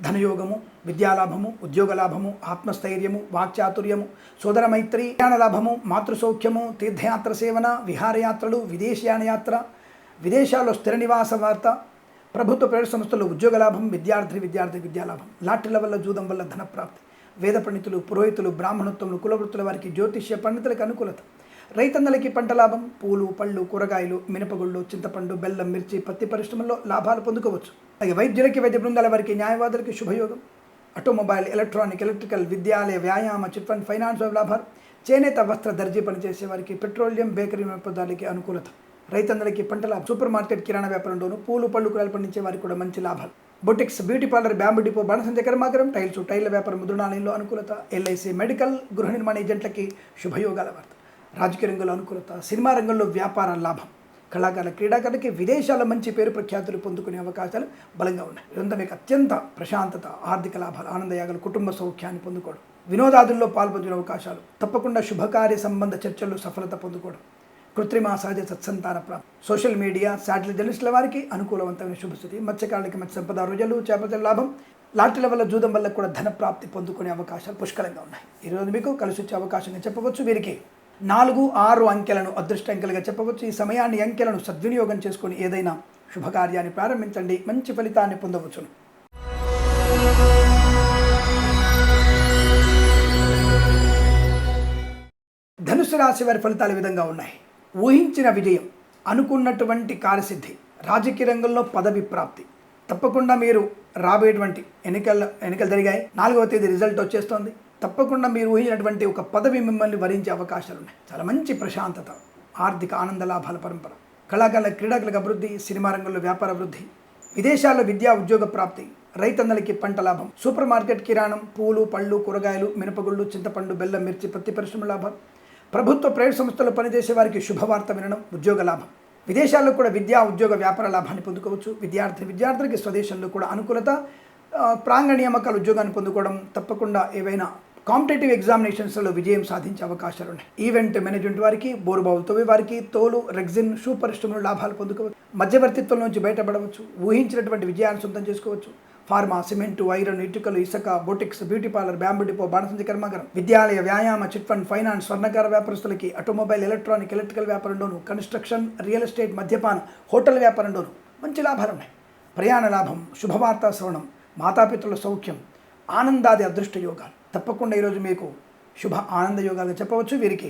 ధనయోగము, విద్యాలాభము, ఉద్యోగ లాభము, ఆత్మస్థైర్యము, వాక్చాతుర్యము, సోదర మైత్రి, ప్రయాణ లాభము, మాతృసౌఖ్యము, తీర్థయాత్ర సేవన, విహారయాత్రలు, విదేశీయాన యాత్ర, విదేశాల్లో స్థిర నివాస వార్త, ప్రభుత్వ ప్రైవేట్ సంస్థల్లో ఉద్యోగ లాభం, విద్యార్థి విద్యాలాభం, లాటరీల వల్ల, జూదం వల్ల ధనప్రాప్తి, వేద పండితులు, పురోహితులు, బ్రాహ్మణత్వములు, కులవృత్తుల వారికి, జ్యోతిష్య పండితులకు అనుకూలత, రైతన్నలకి పంట లాభం, పూలు పళ్ళు కూరగాయలు, మినపగుళ్ళు, చింతపండు, బెల్లం, మిర్చి, పత్తి పరిశ్రమల్లో లాభాలు పొందుకోవచ్చు. అలాగే వైద్యులకి, వైద్య బృందాల వారికి, న్యాయవాదులకి శుభయోగం, ఆటోమొబైల్, ఎలక్ట్రికల్, విద్యాలయ, వ్యాయామ, చిట్ ఫండ్, ఫైనాన్స్ లాభాలు, చేనేత వస్త్ర దర్జీ పనిచేసే వారికి, పెట్రోలియం, బేకరీ పదార్థాలకి అనుకూలత, రైతన్నలకి పంట లాభం, సూపర్ మార్కెట్, కిరాణా వ్యాపారంలోను పూలు పళ్ళు కూరగాయలు పండించే వారికి కూడా మంచి లాభాలు, boutiques, beauty parlour, bamboo depot, బాణసంచ కర్మాగారం, టైల్ల వ్యాపారం, ముద్రణాలయంలో అనుకూలత, ఎల్ఐసి మెడికల్, గృహ నిర్మాణ ఏజెంట్లకి శుభయోగాల వార్త, రాజకీయ రంగంలో అనుకూలత, సినిమా రంగంలో వ్యాపార లాభం, కళాకారుల, క్రీడాకారులకి విదేశాల మంచి పేరు ప్రఖ్యాతులు పొందుకునే అవకాశాలు బలంగా ఉన్నాయి. ఇదంతా మీకు అత్యంత ప్రశాంతత, ఆర్థిక లాభాలు, ఆనందయాగాలు, కుటుంబ సౌఖ్యాన్ని పొందుకోవడం, వినోదాదుల్లో పాల్పొందిన అవకాశాలు, తప్పకుండా శుభకార్య సంబంధ చర్చల్లో సఫలత పొందుకోవడం, కృత్రిమ, సహజ సత్సంతాన ప్రాప్తి, సోషల్ మీడియా, శాటిలైట్ జర్నలిస్టుల వారికి అనుకూలవంతమైన శుభస్థితి, మత్స్యకారులకి మత్స్య సంపద, రొయ్యలు, చేపల లాభం, లాటరీల వల్ల, జూదం వల్ల కూడా ధన ప్రాప్తి పొందుకునే అవకాశాలు పుష్కలంగా ఉన్నాయి. ఈరోజు మీకు కలిసి వచ్చే అవకాశంగా చెప్పవచ్చు. వీరికి 4, 6 అంకెలను అదృష్ట అంకెలుగా చెప్పవచ్చు. ఈ సమయాన్ని అంకెలను సద్వినియోగం చేసుకొని ఏదైనా శుభకార్యాన్ని ప్రారంభించండి, మంచి ఫలితాన్ని పొందవచ్చును. ధనుసు రాశి వారి ఫలితాలు ఈ విధంగా ఉన్నాయి. ఊహించిన విజయం, అనుకున్నటువంటి కార్యసిద్ధి, రాజకీయ రంగంలో పదవి ప్రాప్తి. తప్పకుండా మీరు రాబోయేటువంటి ఎన్నికలు జరిగాయి, 4వ తేదీ రిజల్ట్ వచ్చేస్తోంది. తప్పకుండా మీరు ఊహించినటువంటి ఒక పదవి మిమ్మల్ని వరించే అవకాశాలు ఉన్నాయి. చాలా మంచి ప్రశాంతత, ఆర్థిక ఆనంద లాభాల పరంపర, కళాకారుల క్రీడాకులకు అభివృద్ధి, సినిమా రంగంలో వ్యాపార అభివృద్ధి, విదేశాల్లో విద్యా ఉద్యోగ ప్రాప్తి, రైతన్నలకి పంట లాభం, సూపర్ మార్కెట్ కిరాణం, పూలు పళ్ళు కూరగాయలు, మినపగుళ్ళు, చింతపండు, బెల్లం, మిర్చి, పత్తి పరిశ్రమ లాభం, ప్రభుత్వ ప్రైవేట్ సంస్థల్లో పనిచేసే వారికి శుభవార్త వినడం, ఉద్యోగ లాభం, విదేశాల్లో కూడా విద్యా ఉద్యోగ వ్యాపార లాభాన్ని పొందుకోవచ్చు. విద్యార్థులకి స్వదేశంలో కూడా అనుకూలత, ప్రాంగణ నియామకాల ఉద్యోగాన్ని పొందుకోవడం, తప్పకుండా ఏవైనా కాంపిటేటివ్ ఎగ్జామినేషన్స్లో విజయం సాధించే అవకాశాలు ఉన్నాయి. ఈవెంట్ మేనేజ్మెంట్ వారికి, బోరుబావులు తవ్వే వారికి, తోలు, రెగ్జిన్, షూ పరిశ్రమలు లాభాలు పొందుకోవచ్చు. మధ్యవర్తిత్వం నుంచి బయటపడవచ్చు, ఊహించినటువంటి విజయాన్ని సొంతం చేసుకోవచ్చు. ఫార్మా, సిమెంటు, ఐరన్, ఇటుకలు, ఇసుక, boutiques, beauty parlour, bamboo depot, బాణసంచి కర్మాగారం, విద్యాలయ, వ్యాయామ, చిట్ ఫండ్, ఫైనాన్స్, స్వర్ణకార వ్యాపారస్తులకి, ఆటోమొబైల్, ఎలక్ట్రానిక్, ఎలక్ట్రికల్ వ్యాపారంలోను, కన్స్ట్రక్షన్, రియల్ ఎస్టేట్, మద్యపానం, హోటల్ వ్యాపారంలోను మంచి లాభాలు ఉన్నాయి. ప్రయాణ లాభం, శుభవార్తా శ్రవణం, మాతాపితృల సౌఖ్యం, ఆనందాది అదృష్ట యోగాలు. తప్పకుండా ఈరోజు మీకు శుభ ఆనంద యోగాలుగా చెప్పవచ్చు. వీరికి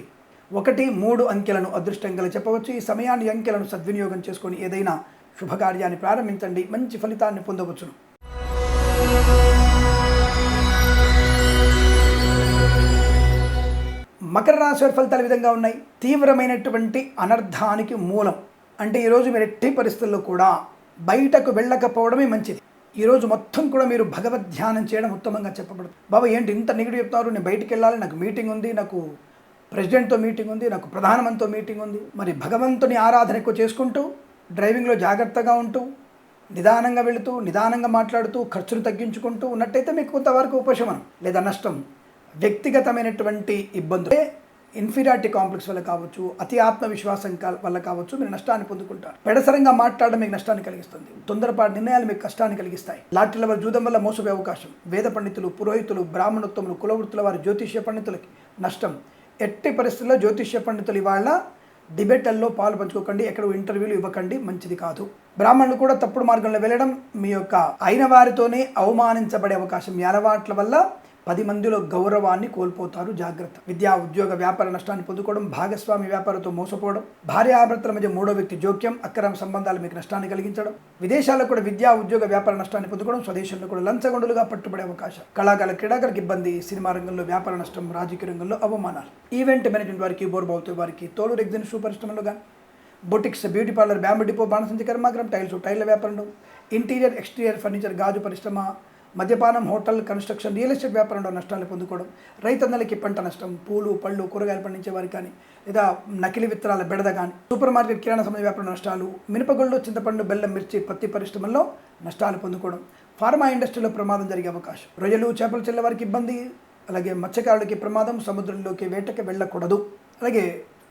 1, 3 అంకెలను అదృష్టంగా చెప్పవచ్చు. ఈ సమయాన్ని అంకెలను సద్వినియోగం చేసుకొని ఏదైనా శుభకార్యాన్ని ప్రారంభించండి, మంచి ఫలితాన్ని పొందవచ్చును. మకర రాశి వారి ఫలితాలు విధంగా ఉన్నాయి. తీవ్రమైనటువంటి అనర్థానికి మూలం అంటే ఈరోజు మీరు ఎట్టి పరిస్థితుల్లో కూడా బయటకు వెళ్ళకపోవడమే మంచిది. ఈరోజు మొత్తం కూడా మీరు భగవద్ ధ్యానం చేయడం ఉత్తమంగా చెప్పబడుతుంది. బాబా ఏంటి ఇంత నెగిటివ్ చెప్తున్నారు, నేను బయటికి వెళ్ళాలి, నాకు మీటింగ్ ఉంది, నాకు ప్రెసిడెంట్తో మీటింగ్ ఉంది, నాకు ప్రధానమంత్రితో మీటింగ్ ఉంది. మరి భగవంతుని ఆరాధన ఎక్కువ చేసుకుంటూ, డ్రైవింగ్లో జాగ్రత్తగా ఉంటూ, నిదానంగా వెళుతూ, నిదానంగా మాట్లాడుతూ, ఖర్చును తగ్గించుకుంటూ ఉన్నట్టయితే మీకు కొంతవరకు ఉపశమనం లేదా నష్టం. వ్యక్తిగతమైనటువంటి ఇబ్బందులు, ఇన్ఫీరియారిటీ కాంప్లెక్స్ వల్ల కావచ్చు, అతి ఆత్మవిశ్వాసం వల్ల కావచ్చు, మీరు నష్టాన్ని పొందుకుంటారు. పెడసరంగా మాట్లాడడం మీకు నష్టాన్ని కలిగిస్తుంది. తొందరపాటు నిర్ణయాలు మీకు కష్టాన్ని కలిగిస్తాయి. లాటరీల వల్ల, జూదం వల్ల మోసపోయే అవకాశం. వేద పండితులు, పురోహితులు, బ్రాహ్మణోత్తములు, కులవృత్తుల వారి జ్యోతిష్య పండితులకి నష్టం. ఎట్టి పరిస్థితుల్లో జ్యోతిష్య పండితులు ఇవాళ డిబేట్లలో పాలు పంచుకోకండి, ఎక్కడ ఇంటర్వ్యూలు ఇవ్వకండి, మంచిది కాదు. బ్రాహ్మణులు కూడా తప్పుడు మార్గంలో వెళ్ళడం, మీ యొక్క అయిన వారితోనే అవమానించబడే అవకాశం. మీ అలవాట్ల వల్ల 10 మందిలో గౌరవాన్ని కోల్పోతారు, జాగ్రత్త. విద్యా ఉద్యోగ వ్యాపార నష్టాన్ని పొందుకోవడం, భాగస్వామి వ్యాపారంతో మోసపోవడం, భార్యాభర్తల మధ్య 3వ వ్యక్తి జోక్యం, అక్రమ సంబంధాలు మీకు నష్టాన్ని కలిగించడం, విదేశాల్లో కూడా విద్యా ఉద్యోగ వ్యాపార నష్టాన్ని పొందుకోవడం, స్వదేశంలో కూడా లంచగొండులుగా పట్టుబడే అవకాశం. కళాకారుల క్రీడాకారులకు ఇబ్బంది, సినిమా రంగంలో వ్యాపార నష్టం, రాజకీయ రంగంలో అవమానాలు. ఈవెంట్ మేనేజ్మెంట్ వారికి, బోర్బావుతో వారికి, తోలు, రెగ్జిన్, షూ పరిశ్రమలో కానీ, boutiques, beauty parlour, bamboo depot, బాణసంచి కర్మాగారం, టైల్ల వ్యాపారంలో, ఇంటీరియర్, ఎక్స్టీరియర్ ఫర్నిచర్, గాజు పరిశ్రమ, మద్యపానం, హోటల్, కన్స్ట్రక్షన్, రియల్ ఎస్టేట్ వ్యాపారంలో నష్టాలు పొందుకోవడం, రైతన్నలకి పంట నష్టం, పూలు పళ్ళు కూరగాయలు పండించే వారికి కానీ, లేదా నకిలీ విత్తనాల బెడద కానీ, సూపర్ మార్కెట్ కిరాణా సంబంధ వ్యాపార నష్టాలు, మినపగుళ్ళు, చింతపండు, బెల్లం, మిర్చి, పత్తి పరిశ్రమల్లో నష్టాలు పొందుకోవడం, ఫార్మా ఇండస్ట్రీలో ప్రమాదం జరిగే అవకాశం, రొయ్యలు, చేపలు చెల్లె వారికి ఇబ్బంది, అలాగే మత్స్యకారులకి ప్రమాదం, సముద్రంలోకి వేటకి వెళ్ళకూడదు. అలాగే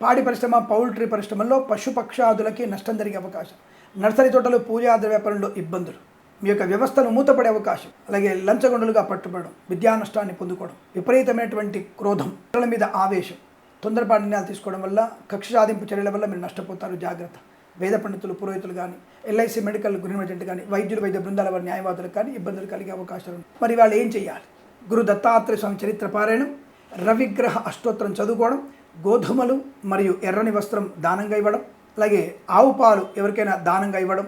పాడి పరిశ్రమ, పౌల్ట్రీ పరిశ్రమల్లో పశుపక్షాదులకి నష్టం జరిగే అవకాశం, నర్సరీ తోటలు, పూజాద్ర వ్యాపారంలో ఇబ్బందులు, మీ యొక్క వ్యవస్థను మూతపడే అవకాశం, అలాగే లంచగొండలుగా పట్టుబడడం, విద్యా నష్టాన్ని పొందుకోవడం, విపరీతమైనటువంటి క్రోధం, ఇతరుల మీద ఆవేశం, తొందరపాటు నిర్ణయాలు తీసుకోవడం వల్ల, కక్ష సాధింపు చర్యల వల్ల మీరు నష్టపోతారు, జాగ్రత్త. వేద పండితులు, పురోహితులు కానీ, ఎల్ఐసి మెడికల్ గురినటువంటి కానీ, వైద్యులు, వైద్య బృందాల వారి న్యాయవాదులకు కానీ ఇబ్బందులు కలిగే అవకాశాలు ఉన్నాయి. మరి వాళ్ళు ఏం చేయాలి? గురు దత్తాత్రేయ స్వామి చరిత్ర పారాయణం, రవిగ్రహ అష్టోత్తరం చదువుకోవడం, గోధుమలు మరియు ఎర్రని వస్త్రం దానంగా ఇవ్వడం, అలాగే ఆవు పాలు ఎవరికైనా దానంగా ఇవ్వడం,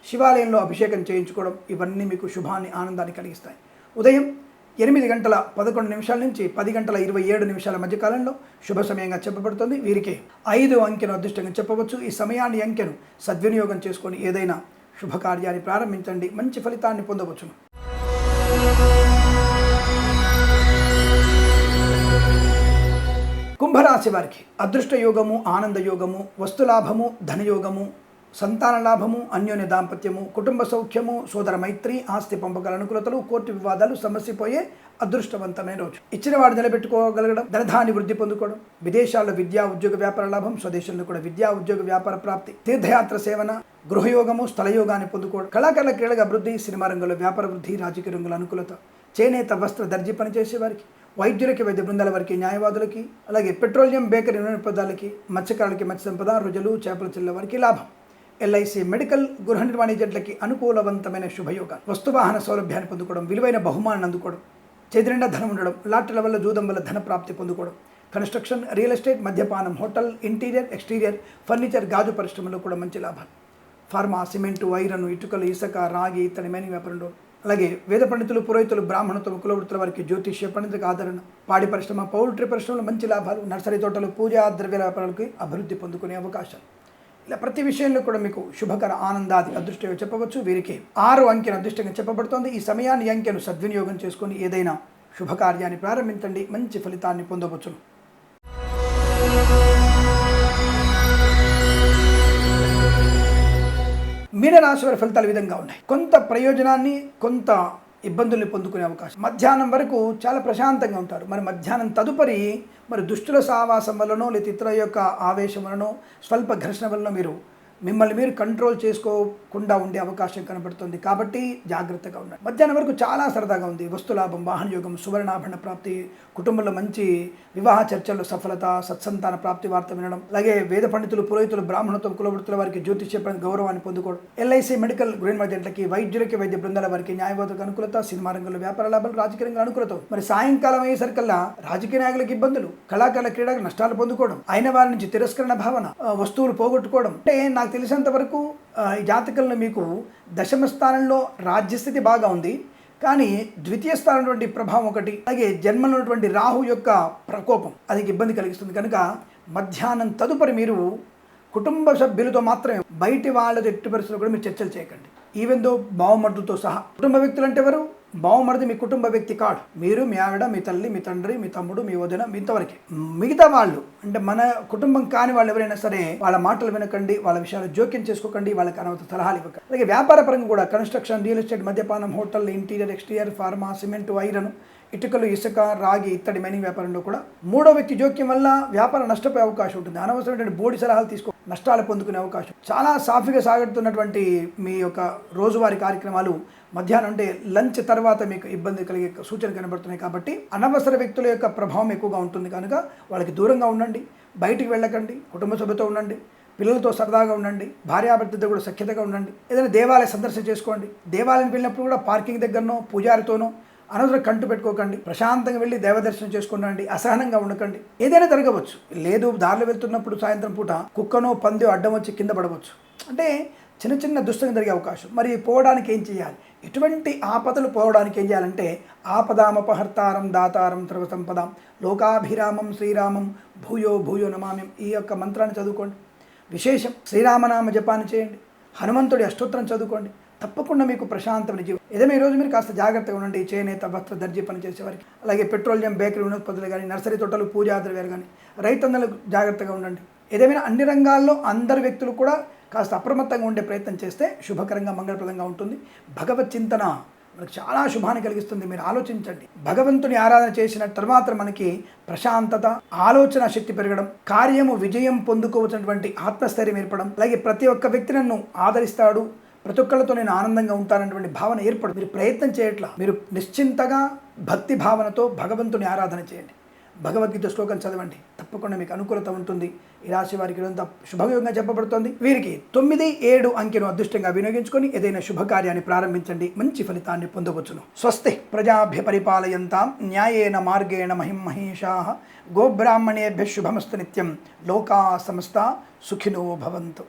శివాలయంలో అభిషేకం చేయించుకోవడం, ఇవన్నీ మీకు శుభాన్ని, ఆనందాన్ని కలిగిస్తాయి. ఉదయం 8:11 నుంచి 10:27 మధ్యకాలంలో శుభ సమయంగా చెప్పబడుతుంది. వీరికి 5 అంకెను అదృష్టంగా చెప్పవచ్చు. ఈ సమయాన్ని అంకెను సద్వినియోగం చేసుకొని ఏదైనా శుభకార్యాన్ని ప్రారంభించండి, మంచి ఫలితాన్ని పొందవచ్చును. కుంభరాశి వారికి అదృష్ట యోగము, ఆనంద యోగము, వస్తులాభము, ధనయోగము, సంతాన లాభము, అన్యోన్య దాంపత్యము, కుటుంబ సౌఖ్యము, సోదర మైత్రి, ఆస్తి పంపకాల అనుకూలతలు, కోర్టు వివాదాలు సమస్యపోయే అదృష్టవంతమైన రోజు. ఇచ్చిన వాడు నిలబెట్టుకోగలగడం, ధనధాని వృద్ధి పొందుకోవడం, విదేశాల్లో విద్యా ఉద్యోగ వ్యాపార లాభం, స్వదేశంలో కూడా విద్యా ఉద్యోగ వ్యాపార ప్రాప్తి, తీర్థయాత్ర సేవన, గృహయోగము, స్థలయోగాన్ని పొందుకోవడం, కళాకారుల క్రీడల అభివృద్ధి, సినిమా రంగంలో వ్యాపార వృద్ధి, రాజకీయ రంగంలో అనుకూలత, చేనేత వస్త్ర దర్జీ పనిచేసే వారికి, వైద్యులకి, వైద్య బృందాల వారికి, న్యాయవాదులకి, అలాగే పెట్రోలియం, బేకరీ పదార్థాలకి, మత్స్యకారులకి, మత్స్య సంపద, రొయ్యలు, చేపల చెల్లెల వారికి లాభం. ఎల్ఐసి, మెడికల్, గృహ నిర్మాణ ఏజెంట్లకి అనుకూలవంతమైన శుభయోగాలు. వస్తువాహన సౌలభ్యాన్ని పొందుకోవడం, విలువైన బహుమానాన్ని అందుకోవడం, చేతి నిండా ధనం ఉండడం, లాటరీల వల్ల, జూదం వల్ల ధన ప్రాప్తి పొందుకోవడం, కన్స్ట్రక్షన్, రియల్ ఎస్టేట్, మద్యపానం, హోటల్, ఇంటీరియర్, ఎక్స్టీరియర్, ఫర్నిచర్, గాజు పరిశ్రమలో కూడా మంచి లాభాలు. ఫార్మా, సిమెంటు, ఐరన్, ఇటుకలు, ఇసుక, రాగి, ఇత్తడి మైనింగ్ వ్యాపారంలో, అలాగే వేద పండితులు, పురోహితులు, బ్రాహ్మణులు, కులవృత్తుల వారికి, జ్యోతిష్య పండితులకు ఆదరణ, పాడి పరిశ్రమ, పౌల్ట్రీ పరిశ్రమలో మంచి లాభాలు, నర్సరీ తోటలు, పూజా ద్రవ్య వ్యాపారాలకి అభివృద్ధి పొందుకునే అవకాశాలు. ఇలా ప్రతి విషయంలో కూడా మీకు శుభకర, ఆనందాది అదృష్టంగా చెప్పవచ్చు. వీరికి 6 అంకెను అదృష్టంగా చెప్పబడుతోంది. ఈ సమయాన్ని, అంకెను సద్వినియోగం చేసుకొని ఏదైనా శుభకార్యాన్ని ప్రారంభించండి, మంచి ఫలితాన్ని పొందవచ్చును. మీనరాశి వారి ఫలితాలు విధంగా ఉన్నాయి. కొంత ప్రయోజనాన్ని, కొంత ఇబ్బందుల్ని పొందుకునే అవకాశం. మధ్యాహ్నం వరకు చాలా ప్రశాంతంగా ఉంటారు. మరి మధ్యాహ్నం తదుపరి దుష్టుల సావాసం వల్లనో, లేదా ఇతరుల యొక్క ఆవేశం వలనో, స్వల్ప ఘర్షణ వలన మిమ్మల్ని మీరు కంట్రోల్ చేసుకోకుండా ఉండే అవకాశం కనబడుతుంది. కాబట్టి జాగ్రత్తగా ఉండండి. మధ్యాహ్నం వరకు చాలా సరదాగా ఉంది. వస్తులాభం, వాహన యోగం, సువర్ణాభరణ ప్రాప్తి, కుటుంబంలో మంచి వివాహ చర్చల్లో సఫలత, సత్సంతాన ప్రాప్తి వార్త వినడం, అలాగే వేద పండితులు, పురోహితులు, బ్రాహ్మణత్వం, కులవృత్తుల వారికి, జ్యోతిష్య గౌరవాన్ని పొందుకోవడం, ఎల్ఐసి, మెడికల్, గృహ ఏజెంట్లకి, వైద్యులకి, వైద్య బృందాల వారికి, న్యాయవాదులకు అనుకూలత, సినిమా రంగంలో వ్యాపార లాభాలు, రాజకీయ రంగంలో అనుకూలత. మరి సాయంకాలం అయ్యేసరికల్లా రాజకీయ నాయకులకు ఇబ్బందులు, కళాకారుల, క్రీడలకు నష్టాలు పొందుకోవడం, అయిన వారి నుంచి తిరస్కరణ భావన, వస్తువులు పోగొట్టుకోవడం. అంటే నాకు తెలిసినంత వరకు ఈ జాతకంలో మీకు దశమ స్థానంలో రాజ్యస్థితి బాగా ఉంది, కానీ ద్వితీయ స్థానంలో ప్రభావం ఒకటి, అలాగే జన్మలో ఉన్నటువంటి రాహు యొక్క ప్రకోపం అది ఇబ్బంది కలిగిస్తుంది. కనుక మధ్యాహ్నం తదుపరి మీరు కుటుంబ సభ్యులతో మాత్రమే, బయటి వాళ్ళతో ఎట్టి పరిస్థితుల్లో కూడా మీరు చర్చలు చేయకండి. ఈవెన్ దో బావమరుదుతో సహా. కుటుంబ వ్యక్తులు అంటే ఎవరు? బావమరిది మీ కుటుంబ వ్యక్తి కాడు. మీరు, మీ ఆవిడ, మీ తల్లి, మీ తండ్రి, మీ తమ్ముడు, మీ వదిన, మీ ఇంతవరకే. మిగతా వాళ్ళు అంటే మన కుటుంబం కాని వాళ్ళు ఎవరైనా సరే వాళ్ళ మాటలు వినకండి, వాళ్ళ విషయాలు జోక్యం చేసుకోకండి, వాళ్ళకి అనవసర సలహాలు ఇవ్వకండి. అలాగే వ్యాపార పరంగా కూడా కన్స్ట్రక్షన్, రియల్ ఎస్టేట్, మద్యపానం, hotel, interior, exterior, pharma, cement, iron, ఇటుకలు, ఇసుక, రాగి, ఇత్తడి మైనింగ్ వ్యాపారంలో కూడా 3వ వ్యక్తి జోక్యం వల్ల వ్యాపారం నష్టపోయే అవకాశం ఉంటుంది. అనవసరమైన బోడి సలహాలు తీసుకో నష్టాలు పొందుకునే అవకాశం. చాలా సాఫీగా సాగుతున్నటువంటి మీ యొక్క రోజువారీ కార్యక్రమాలు మధ్యాహ్నం అంటే లంచ్ తర్వాత మీకు ఇబ్బంది కలిగే సూచనలు కనబడుతున్నాయి. కాబట్టి అనవసర వ్యక్తుల యొక్క ప్రభావం ఎక్కువగా ఉంటుంది కనుక వాళ్ళకి దూరంగా ఉండండి, బయటికి వెళ్ళకండి, కుటుంబ సభ్యులతో ఉండండి, పిల్లలతో సరదాగా ఉండండి, భార్యాభర్తతో కూడా సఖ్యతగా ఉండండి. ఏదైనా దేవాలయ సందర్శన చేసుకోండి. దేవాలయం వెళ్ళినప్పుడు కూడా పార్కింగ్ దగ్గరనో, పూజారితోనో అనవసరం కంటు పెట్టుకోకండి. ప్రశాంతంగా వెళ్ళి దేవదర్శనం చేసుకునండి. అసహనంగా ఉండకండి. ఏదైనా జరగవచ్చు. లేదు, దారిలో వెళ్తున్నప్పుడు సాయంత్రం పూట కుక్కనో, పందో అడ్డం వచ్చి కింద పడవచ్చు. అంటే చిన్న చిన్న దుష్టంగా జరిగే అవకాశం. మరి పోవడానికి ఏం చేయాలి? ఇటువంటి ఆపదలు పోవడానికి ఏం చేయాలంటే ఆపదామపహర్తారం దాతారం సర్వసంపదాం లోకాభిరామం శ్రీరామం భూయో భూయో నమామ్యం. ఈ యొక్క మంత్రాన్ని చదువుకోండి. విశేషం శ్రీరామనామ జపాన్ని చేయండి. హనుమంతుడి అష్టోత్తరం చదువుకోండి. తప్పకుండా మీకు ప్రశాంతమైన జీవితం. ఏదైనా ఈరోజు మీరు కాస్త జాగ్రత్తగా ఉండండి. చేనేత, వస్త్ర, దర్జీ పనిచేసేవారికి, అలాగే పెట్రోలియం, బేకరీ ఉత్పత్తులు కానీ, నర్సరీ తోటలు, పూజా ద్రవ్యాలు కానీ, రైతన్నలకు జాగ్రత్తగా ఉండండి. ఏదేమైనా అన్ని రంగాల్లో అందరు వ్యక్తులు కూడా కాస్త అప్రమత్తంగా ఉండే ప్రయత్నం చేస్తే శుభకరంగా, మంగళప్రదంగా ఉంటుంది. భగవత్ చింతన మనకు చాలా శుభాన్ని కలిగిస్తుంది. మీరు ఆలోచించండి. భగవంతుని ఆరాధన చేసిన తర్వాత మనకి ప్రశాంతత, ఆలోచన శక్తి పెరగడం, కార్యము విజయం పొందుకోవచ్చినటువంటి ఆత్మస్థైర్యం ఏర్పడడం, అలాగే ప్రతి ఒక్క వ్యక్తి నన్ను ఆదరిస్తాడు, ప్రతి ఒక్కళ్ళతో నేను ఆనందంగా ఉంటానటువంటి భావన ఏర్పడు. మీరు ప్రయత్నం చేయట్లా, మీరు నిశ్చింతగా భక్తి భావనతో భగవంతుని ఆరాధన చేయండి. భగవద్గీత శ్లోకం చదవండి. తప్పకుండా మీకు అనుకూలత ఉంటుంది. ఈ రాశి వారికి ఇదంతా శుభయోగంగా చెప్పబడుతుంది. వీరికి 9, 7 అంకెను అదృష్టంగా వినియోగించుకొని ఏదైనా శుభకార్యాన్ని ప్రారంభించండి. మంచి ఫలితాన్ని పొందవచ్చును. స్వస్తి ప్రజాభ్య పరిపాలయంతాం న్యాయేన మార్గేణ మహిం మహేషాః గోబ్రాహ్మణేభ్యః శుభమస్తు నిత్యం. లోకా సమస్తా సుఖినో భవంతు.